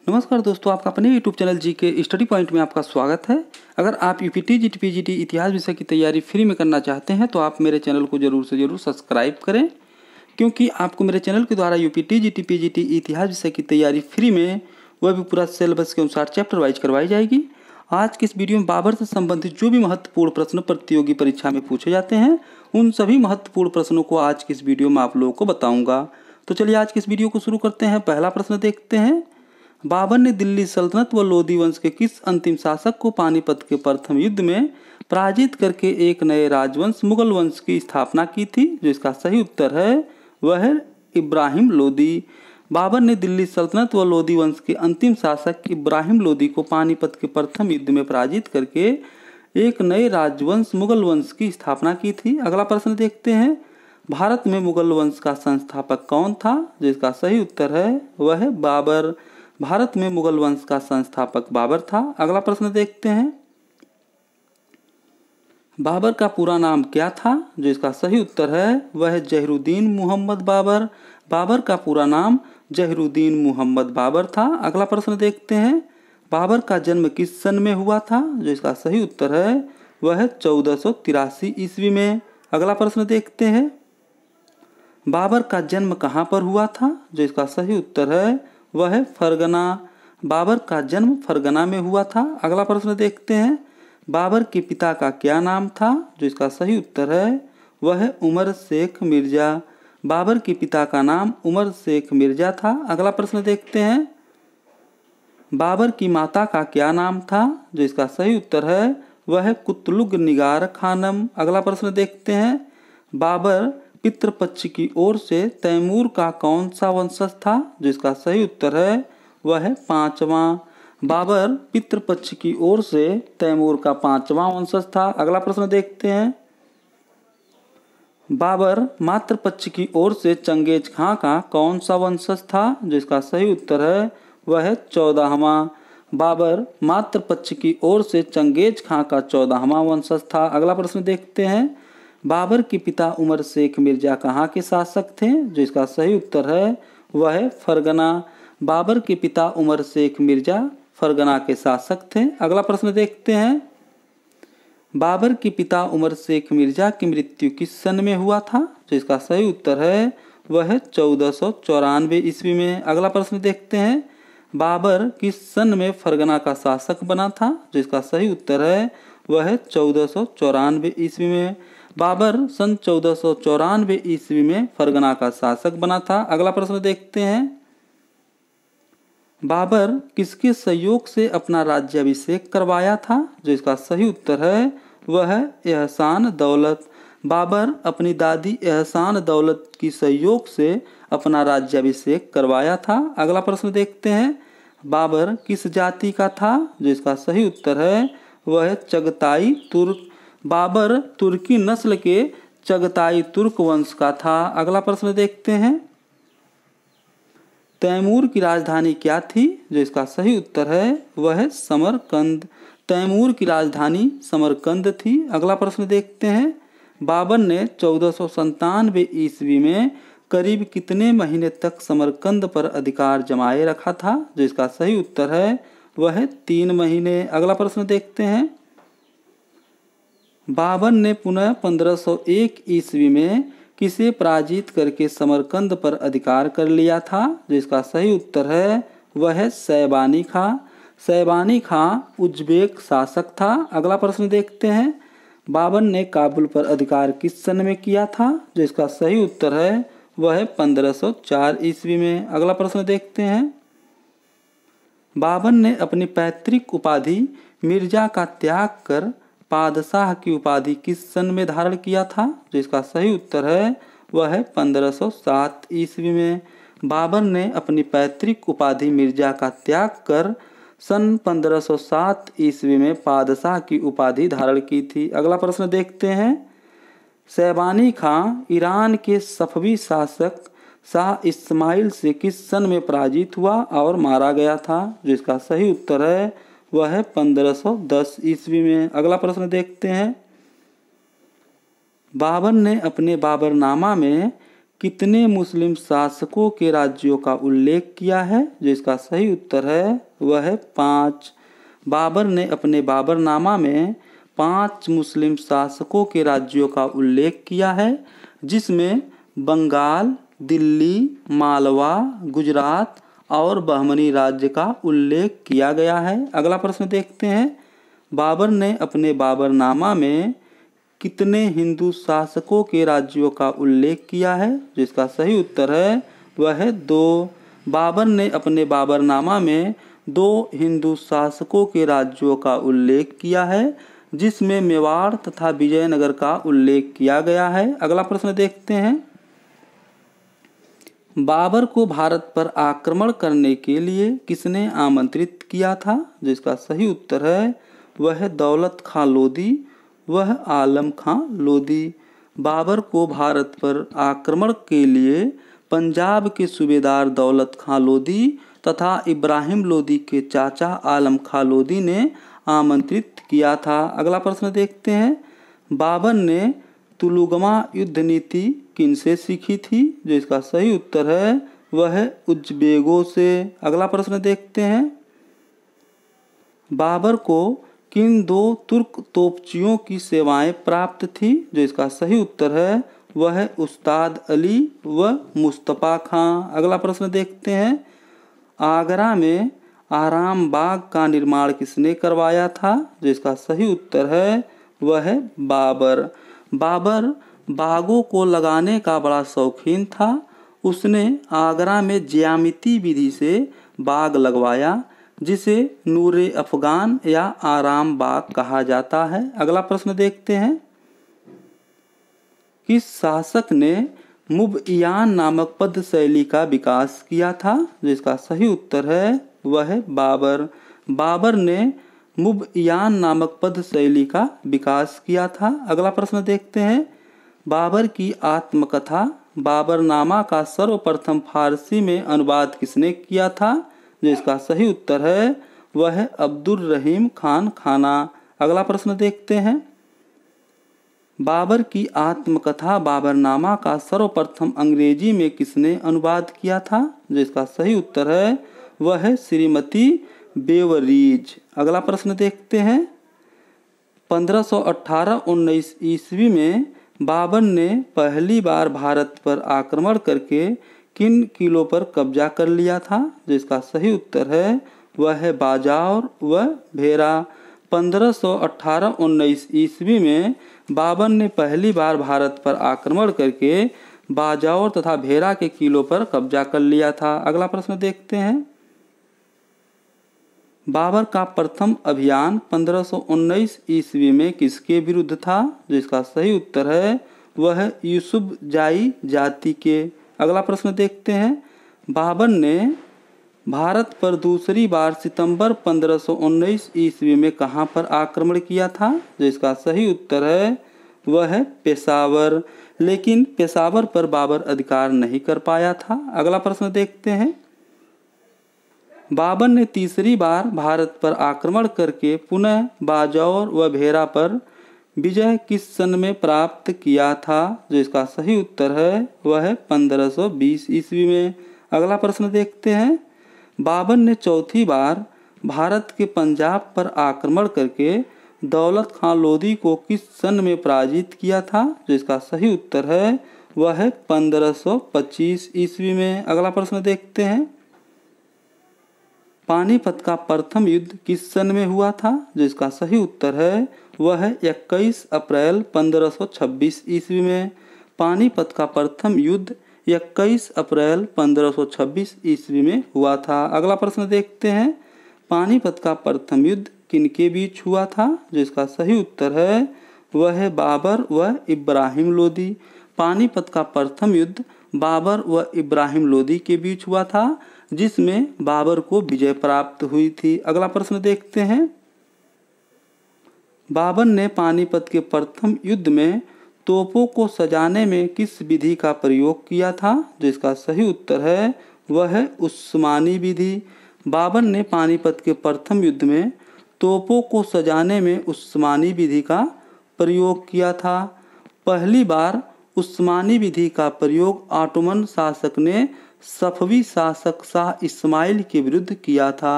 नमस्कार दोस्तों, आपका अपने यूट्यूब चैनल जी के स्टडी पॉइंट में आपका स्वागत है। अगर आप यूपीटी जीटी पीजीटी इतिहास विषय की तैयारी फ्री में करना चाहते हैं तो आप मेरे चैनल को ज़रूर से ज़रूर सब्सक्राइब करें, क्योंकि आपको मेरे चैनल के द्वारा यूपीटी जीटी पीजीटी इतिहास विषय की तैयारी फ्री में, वह भी पूरा सिलेबस के अनुसार चैप्टर वाइज करवाई जाएगी। आज की इस वीडियो में बाबर से संबंधित जो भी महत्वपूर्ण प्रश्न प्रतियोगी परीक्षा में पूछे जाते हैं, उन सभी महत्वपूर्ण प्रश्नों को आज की इस वीडियो में आप लोगों को बताऊँगा। तो चलिए आज की इस वीडियो को शुरू करते हैं। पहला प्रश्न देखते हैं। बाबर ने दिल्ली सल्तनत व लोधी वंश के किस अंतिम शासक को पानीपत के प्रथम युद्ध में पराजित करके एक नए राजवंश मुगल वंश की स्थापना की थी? जो इसका सही उत्तर है वह है इब्राहिम लोदी। बाबर ने दिल्ली सल्तनत व लोधी वंश के अंतिम शासक इब्राहिम लोदी को पानीपत के प्रथम युद्ध में पराजित करके एक नए राजवंश मुगल वंश की स्थापना की थी। अगला प्रश्न देखते हैं। भारत में मुगल वंश का संस्थापक कौन था? जो इसका सही उत्तर है वह है बाबर। भारत में मुगल वंश का संस्थापक बाबर था। अगला प्रश्न देखते हैं। बाबर का पूरा नाम क्या था? जो इसका सही उत्तर है वह है जहीरुद्दीन मुहम्मद बाबर। बाबर का पूरा नाम जहीरुद्दीन मुहम्मद बाबर था। अगला प्रश्न देखते हैं। बाबर का जन्म किस सन में हुआ था? जो इसका सही उत्तर है वह है 1483 ईस्वी में। अगला प्रश्न देखते हैं। बाबर का जन्म कहाँ पर हुआ था? जो इसका सही उत्तर है वह है फरगना। बाबर का जन्म फरगना में हुआ था। अगला प्रश्न देखते हैं। बाबर के पिता का क्या नाम था? जो इसका सही उत्तर है वह है उमर शेख मिर्जा। बाबर के पिता का नाम उमर शेख मिर्जा था। अगला प्रश्न देखते हैं। बाबर की माता का क्या नाम था? जो इसका सही उत्तर है वह है कुतलुग निगार खानम। अगला प्रश्न देखते हैं। बाबर पितृपक्ष की ओर से तैमूर का कौन सा वंशज था? जो इसका सही उत्तर है वह है पांचवां। बाबर पितृपक्ष की ओर से तैमूर का पांचवां वंशज था। अगला प्रश्न देखते हैं। बाबर मातृपक्ष की ओर से चंगेज खां का कौन सा वंशज था? जो इसका सही उत्तर है वह है 14वां। बाबर मातृपक्ष की ओर से चंगेज खां का 14वां वंशज था। अगला प्रश्न देखते हैं। बाबर के पिता उमर शेख मिर्जा कहाँ के शासक थे? जो इसका सही उत्तर है वह है फरगना। बाबर के पिता उमर शेख मिर्जा फरगना के शासक थे। अगला प्रश्न देखते हैं। बाबर के पिता उमर शेख मिर्जा की मृत्यु किस सन में हुआ था? जो इसका सही उत्तर है वह है 1494 ईस्वी में। अगला प्रश्न देखते हैं। बाबर किस सन में फरगना का शासक बना था? जो इसका सही उत्तर है वह है 1494 ईस्वी में। बाबर सन 1494 ईस्वी में फरगना का शासक बना था। अगला प्रश्न देखते हैं। बाबर किसके सहयोग से अपना राज्याभिषेक करवाया था? जो इसका सही उत्तर है वह है एहसान दौलत। बाबर अपनी दादी एहसान दौलत की सहयोग से अपना राज्याभिषेक करवाया था। अगला प्रश्न देखते हैं। बाबर किस जाति का था? जो इसका सही उत्तर है वह है चगताई तुर्क। बाबर तुर्की नस्ल के चगताई तुर्क वंश का था। अगला प्रश्न देखते हैं। तैमूर की राजधानी क्या थी? जो इसका सही उत्तर है वह है समरकंद। तैमूर की राजधानी समरकंद थी। अगला प्रश्न देखते हैं। बाबर ने 1497 ईस्वी में करीब कितने महीने तक समरकंद पर अधिकार जमाए रखा था? जो इसका सही उत्तर है वह है 3 महीने। अगला प्रश्न देखते हैं। बाबर ने पुनः 1501 ईस्वी में किसे पराजित करके समरकंद पर अधिकार कर लिया था? जो इसका सही उत्तर है वह है सैबानी खां। सैबानी खां उज्बेक शासक था। अगला प्रश्न देखते हैं। बाबर ने काबुल पर अधिकार किस सन में किया था? जो इसका सही उत्तर है वह है 1504 ईस्वी में। अगला प्रश्न देखते हैं। बाबर ने अपनी पैतृक उपाधि मिर्जा का त्याग कर पादशाह की उपाधि किस सन में धारण किया था? जो इसका सही उत्तर है वह है 1507 ईस्वी में। बाबर ने अपनी पैतृक उपाधि मिर्जा का त्याग कर सन 1507 ईस्वी में पादशाह की उपाधि धारण की थी। अगला प्रश्न देखते हैं। सैबानी खां ईरान के सफवी शासक शाह इस्माइल से किस सन में पराजित हुआ और मारा गया था? जो इसका सही उत्तर है वह है 1510 ईस्वी में। अगला प्रश्न देखते हैं। बाबर ने अपने बाबरनामा में कितने मुस्लिम शासकों के राज्यों का उल्लेख किया है? जो इसका सही उत्तर है वह है 5। बाबर ने अपने बाबरनामा में 5 मुस्लिम शासकों के राज्यों का उल्लेख किया है, जिसमें बंगाल, दिल्ली, मालवा, गुजरात और बहमनी राज्य का उल्लेख किया गया है। अगला प्रश्न देखते हैं। बाबर ने अपने बाबरनामा में कितने हिंदू शासकों के राज्यों का उल्लेख किया है? जिसका सही उत्तर है वह है 2। बाबर ने अपने बाबरनामा में 2 हिंदू शासकों के राज्यों का उल्लेख किया है, जिसमें मेवाड़ तथा विजयनगर का उल्लेख किया गया है। अगला प्रश्न देखते हैं। बाबर को भारत पर आक्रमण करने के लिए किसने आमंत्रित किया था? जिसका सही उत्तर है वह है दौलत खां लोदी, वह आलम खां लोदी। बाबर को भारत पर आक्रमण के लिए पंजाब के सूबेदार दौलत खां लोदी तथा इब्राहिम लोदी के चाचा आलम खां लोदी ने आमंत्रित किया था। अगला प्रश्न देखते हैं। बाबर ने तुलुगमा युद्ध नीति किनसे सीखी थी? जो इसका सही उत्तर है वह है उज्बेगों से। अगला प्रश्न देखते हैं। बाबर को किन 2 तुर्क तोपचियों की सेवाएं प्राप्त थी? जो इसका सही उत्तर है वह है उस्ताद अली व मुस्तफ़ा खां। अगला प्रश्न देखते हैं। आगरा में आराम बाग का निर्माण किसने करवाया था? जो इसका सही उत्तर है वह है बाबर। बाबर बागों को लगाने का बड़ा शौकीन था। उसने आगरा में ज्यामिति विधि से बाग लगवाया, जिसे नूरे अफगान या आराम बाग कहा जाता है। अगला प्रश्न देखते हैं। किस शासक ने मुबइयान नामक पद शैली का विकास किया था? जिसका सही उत्तर है वह है बाबर। बाबर ने मुबइयान नामक पद शैली का विकास किया था। अगला प्रश्न देखते हैं। बाबर की आत्मकथा बाबरनामा का सर्वप्रथम फारसी में अनुवाद किसने किया था? जो इसका सही उत्तर है वह है अब्दुल रहीम खान खाना। अगला प्रश्न देखते हैं। बाबर की आत्मकथा बाबरनामा का सर्वप्रथम अंग्रेजी में किसने अनुवाद किया था? जो इसका सही उत्तर है वह है श्रीमती बेवरीज। अगला प्रश्न देखते हैं। 1518-19 ईस्वी में बाबर ने पहली बार भारत पर आक्रमण करके किन किलों पर कब्जा कर लिया था? जिसका सही उत्तर है वह है बाजौर व भेरा। 1518-19 ईस्वी में बाबर ने पहली बार भारत पर आक्रमण करके बाजौर तथा भेरा के किलों पर कब्जा कर लिया था। अगला प्रश्न देखते हैं। बाबर का प्रथम अभियान 1519 ईस्वी में किसके विरुद्ध था? जिसका सही उत्तर है वह यूसुफ जाई जाति के। अगला प्रश्न देखते हैं। बाबर ने भारत पर दूसरी बार सितंबर 1519 ईस्वी में कहां पर आक्रमण किया था? जिसका सही उत्तर है वह है पेशावर, लेकिन पेशावर पर बाबर अधिकार नहीं कर पाया था। अगला प्रश्न देखते हैं। बाबर ने तीसरी बार भारत पर आक्रमण करके पुनः बाजौर व भेरा पर विजय किस सन में प्राप्त किया था? जो इसका सही उत्तर है वह है 1520 ईस्वी में। अगला प्रश्न देखते हैं। बाबर ने चौथी बार भारत के पंजाब पर आक्रमण करके दौलत खां लोदी को किस सन में पराजित किया था? जो इसका सही उत्तर है वह है 1525 ईस्वी में। अगला प्रश्न देखते हैं। पानीपत का प्रथम युद्ध किस सन में हुआ था? जो इसका सही उत्तर है वह है 21 अप्रैल 1526 ईस्वी में। पानीपत का प्रथम युद्ध 21 अप्रैल 1526 ईस्वी में हुआ था। अगला प्रश्न देखते हैं। पानीपत का प्रथम युद्ध किनके बीच हुआ था? जो इसका सही उत्तर है वह है बाबर व इब्राहिम लोदी। पानीपत का प्रथम युद्ध बाबर व इब्राहिम लोदी के बीच हुआ था, जिसमें बाबर को विजय प्राप्त हुई थी। अगला प्रश्न देखते हैं। बाबर ने पानीपत के प्रथम युद्ध में तोपों को सजाने में किस विधि का प्रयोग किया था? जिसका सही उत्तर है वह है उस्मानी विधि। बाबर ने पानीपत के प्रथम युद्ध में तोपों को सजाने में उस्मानी विधि का प्रयोग किया था। पहली बार उस्मानी विधि का प्रयोग ऑटोमन शासक ने सफवी शासक शाह इस्माइल के विरुद्ध किया था।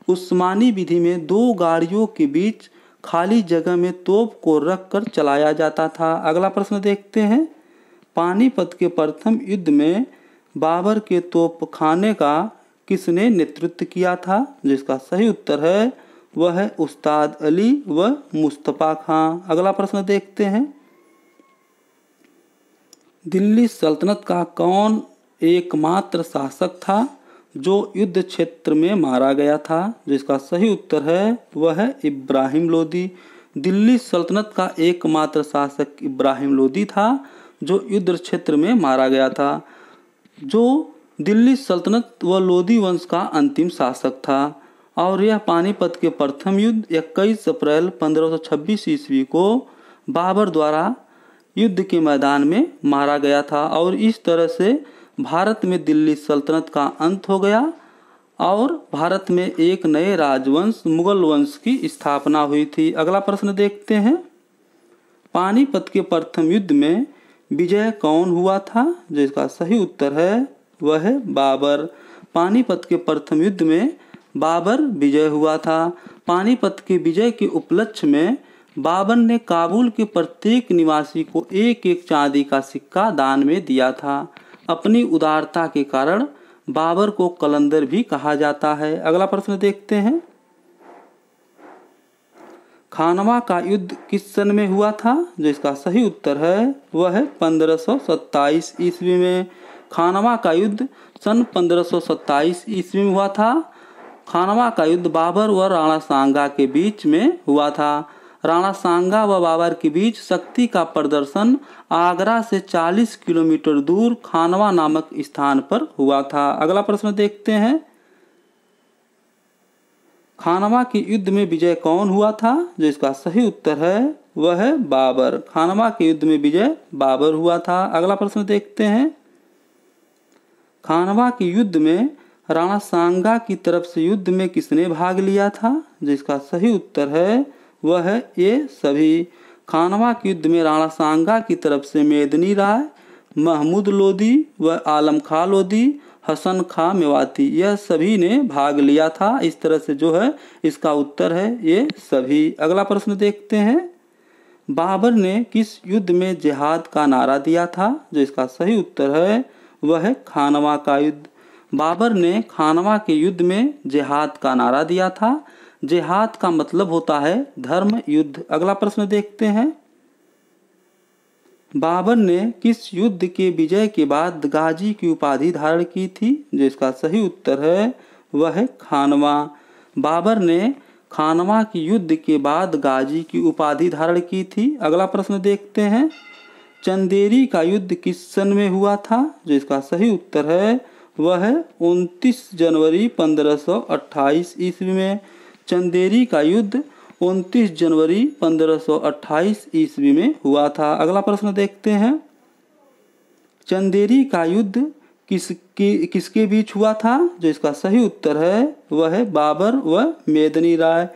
उस्मानी विधि में 2 गाड़ियों के बीच खाली जगह में तोप को रखकर चलाया जाता था। अगला प्रश्न देखते हैं। पानीपत के प्रथम युद्ध में बाबर के तोपखाने का किसने नेतृत्व किया था? जिसका सही उत्तर है वह है उस्ताद अली व मुस्तफ़ा खां। अगला प्रश्न देखते हैं। दिल्ली सल्तनत का कौन एकमात्र शासक था जो युद्ध क्षेत्र में मारा गया था? जिसका सही उत्तर है वह है इब्राहिम लोदी। दिल्ली सल्तनत का एकमात्र शासक इब्राहिम लोदी था जो युद्ध क्षेत्र में मारा गया था, जो दिल्ली सल्तनत व लोदी वंश का अंतिम शासक था। और यह पानीपत के प्रथम युद्ध 21 अप्रैल 1526 ईस्वी को बाबर द्वारा युद्ध के मैदान में मारा गया था। और इस तरह से भारत में दिल्ली सल्तनत का अंत हो गया और भारत में एक नए राजवंश मुगल वंश की स्थापना हुई थी। अगला प्रश्न देखते हैं। पानीपत के प्रथम युद्ध में विजय कौन हुआ था? जिसका सही उत्तर है वह है बाबर। पानीपत के प्रथम युद्ध में बाबर विजय हुआ था। पानीपत के विजय के उपलक्ष्य में बाबर ने काबुल के प्रत्येक निवासी को एक एक चांदी का सिक्का दान में दिया था। अपनी उदारता के कारण बाबर को कलंदर भी कहा जाता है। अगला प्रश्न देखते हैं। खानवा का युद्ध किस सन में हुआ था? जिसका सही उत्तर है वह है 1527 ईस्वी में। खानवा का युद्ध सन 1527 ईस्वी में हुआ था। खानवा का युद्ध बाबर व राणा सांगा के बीच में हुआ था। राणा सांगा व बाबर के बीच शक्ति का प्रदर्शन आगरा से 40 किलोमीटर दूर खानवा नामक स्थान पर हुआ था। अगला प्रश्न देखते हैं। खानवा के युद्ध में विजय कौन हुआ था? जिसका सही उत्तर है वह है बाबर। खानवा के युद्ध में विजय बाबर हुआ था। अगला प्रश्न देखते हैं। खानवा के युद्ध में राणा सांगा की तरफ से युद्ध में किसने भाग लिया था? जिसका सही उत्तर है वह है ये सभी। खानवा के युद्ध में राणा सांगा की तरफ से मेदिनी राय, महमूद लोदी व आलम खां लोदी, हसन खां मेवाती, यह सभी ने भाग लिया था। इस तरह से जो है इसका उत्तर है ये सभी। अगला प्रश्न देखते हैं। बाबर ने किस युद्ध में जिहाद का नारा दिया था? जिसका सही उत्तर है वह है खानवा का युद्ध। बाबर ने खानवा के युद्ध में जिहाद का नारा दिया था। जिहाद का मतलब होता है धर्म युद्ध। अगला प्रश्न देखते हैं। बाबर ने किस युद्ध के विजय के बाद गाजी की उपाधि धारण की थी? जिसका सही उत्तर है वह है खानवा। बाबर ने खानवा के युद्ध के बाद गाजी की उपाधि धारण की थी। अगला प्रश्न देखते हैं। चंदेरी का युद्ध किस सन में हुआ था? जिसका सही उत्तर है वह है 29 जनवरी 1528 ईस्वी में। चंदेरी का युद्ध 29 जनवरी 1528 ईस्वी में हुआ था। अगला प्रश्न देखते हैं। चंदेरी का युद्ध किसके बीच हुआ था? जो इसका सही उत्तर है वह है बाबर व मेदिनी राय।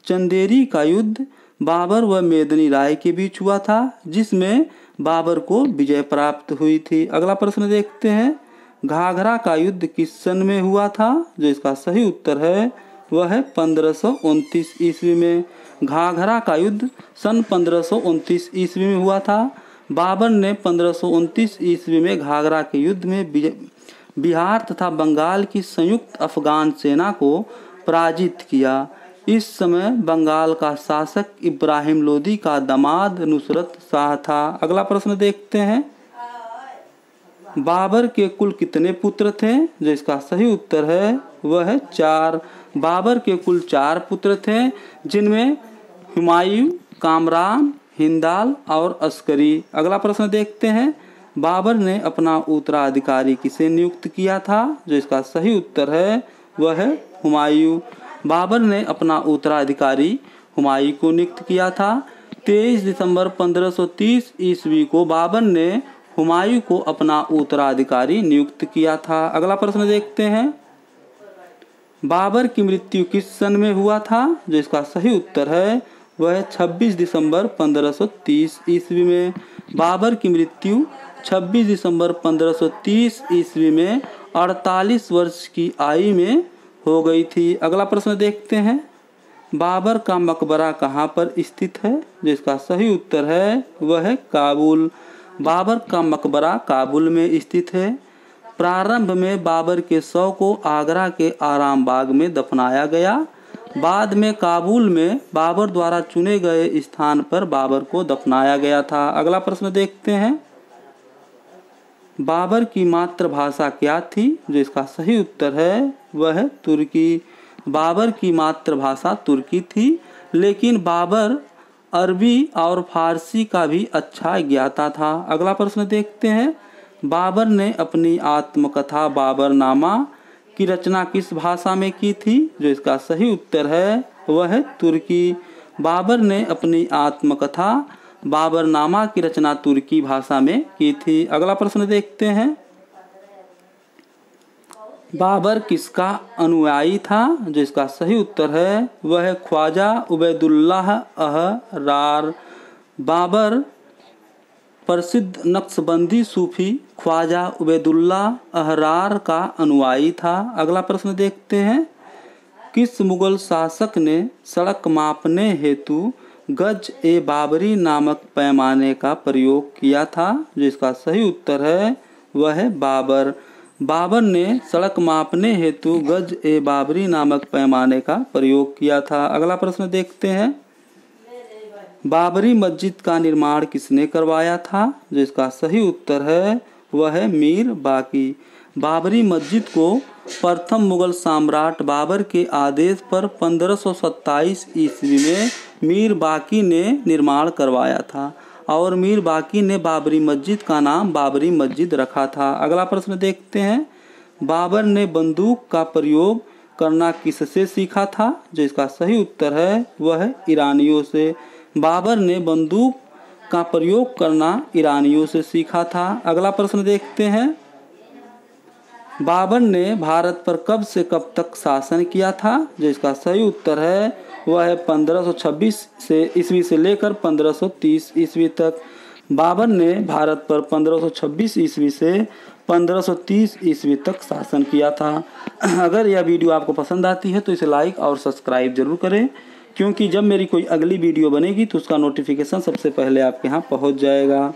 चंदेरी का युद्ध बाबर व मेदिनी राय के बीच हुआ था, जिसमें बाबर को विजय प्राप्त हुई थी। अगला प्रश्न देखते हैं। घाघरा का युद्ध किस सन में हुआ था? जो इसका सही उत्तर है वह है 1529 ईस्वी में। घाघरा का युद्ध सन 1529 ईस्वी में हुआ था। बाबर ने 1529 ईस्वी में घाघरा के युद्ध में बिहार तथा बंगाल की संयुक्त अफगान सेना को पराजित किया। इस समय बंगाल का शासक इब्राहिम लोदी का दामाद नुसरत शाह था। अगला प्रश्न देखते हैं। बाबर के कुल कितने पुत्र थे? जिसका सही उत्तर है वह है 4। बाबर के कुल 4 पुत्र थे, जिनमें हुमायूं, कामरान, हिंदाल और अस्करी। अगला प्रश्न देखते हैं। बाबर ने अपना उत्तराधिकारी किसे नियुक्त किया था? जो इसका सही उत्तर है वह है हुमायूं। बाबर ने अपना उत्तराधिकारी हुमायूं को नियुक्त किया था। 23 दिसंबर 1530 ईस्वी को बाबर ने हुमायूं को अपना उत्तराधिकारी नियुक्त किया था। अगला प्रश्न देखते हैं। बाबर की मृत्यु किस सन में हुआ था? जो इसका सही उत्तर है वह 26 दिसंबर 1530 ईस्वी में। बाबर की मृत्यु 26 दिसंबर 1530 ईस्वी में 48 वर्ष की आयु में हो गई थी। अगला प्रश्न देखते हैं, बाबर का मकबरा कहाँ पर स्थित है? जिसका सही उत्तर है वह है काबुल। बाबर का मकबरा काबुल में स्थित है। प्रारंभ में बाबर के शव को आगरा के आराम बाग में दफनाया गया। बाद में काबुल में बाबर द्वारा चुने गए स्थान पर बाबर को दफनाया गया था। अगला प्रश्न देखते हैं, बाबर की मातृभाषा क्या थी? जिसका सही उत्तर है वह है तुर्की। बाबर की मातृभाषा तुर्की थी, लेकिन बाबर अरबी और फारसी का भी अच्छा ज्ञाता था। अगला प्रश्न देखते हैं, बाबर ने अपनी आत्मकथा बाबरनामा की रचना किस भाषा में की थी? जो इसका सही उत्तर है वह है तुर्की। बाबर ने अपनी आत्मकथा बाबरनामा की रचना तुर्की भाषा में की थी। अगला प्रश्न देखते हैं, बाबर किसका अनुयायी था? जिसका सही उत्तर है वह है ख्वाजा उबैदुल्लाह अहरार। बाबर प्रसिद्ध नक्शबंदी सूफी ख्वाजा उबैदुल्लाह अहरार का अनुयायी था। अगला प्रश्न देखते हैं, किस मुगल शासक ने सड़क मापने हेतु गज ए बाबरी नामक पैमाने का प्रयोग किया था? जिसका सही उत्तर है वह है बाबर। बाबर ने सड़क मापने हेतु गज ए बाबरी नामक पैमाने का प्रयोग किया था। अगला प्रश्न देखते हैं, बाबरी मस्जिद का निर्माण किसने करवाया था? जिसका सही उत्तर है वह है मीर बाकी। बाबरी मस्जिद को प्रथम मुगल सम्राट बाबर के आदेश पर 1527 ईस्वी में मीर बाकी ने निर्माण करवाया था और मीर बाकी ने बाबरी मस्जिद का नाम बाबरी मस्जिद रखा था। अगला प्रश्न देखते हैं, बाबर ने बंदूक का प्रयोग करना किससे सीखा था? जिसका सही उत्तर है वह है ईरानियों से। बाबर ने बंदूक का प्रयोग करना ईरानियों से सीखा था। अगला प्रश्न देखते हैं, बाबर ने भारत पर कब से कब तक शासन किया था? जिसका सही उत्तर है वह है 1526 से ईस्वी से लेकर 1530 ईस्वी तक। बाबर ने भारत पर 1526 ईस्वी से 1530 ईस्वी तक शासन किया था। अगर यह वीडियो आपको पसंद आती है तो इसे लाइक और सब्सक्राइब जरूर करें, क्योंकि जब मेरी कोई अगली वीडियो बनेगी तो उसका नोटिफिकेशन सबसे पहले आपके यहाँ पहुँच जाएगा।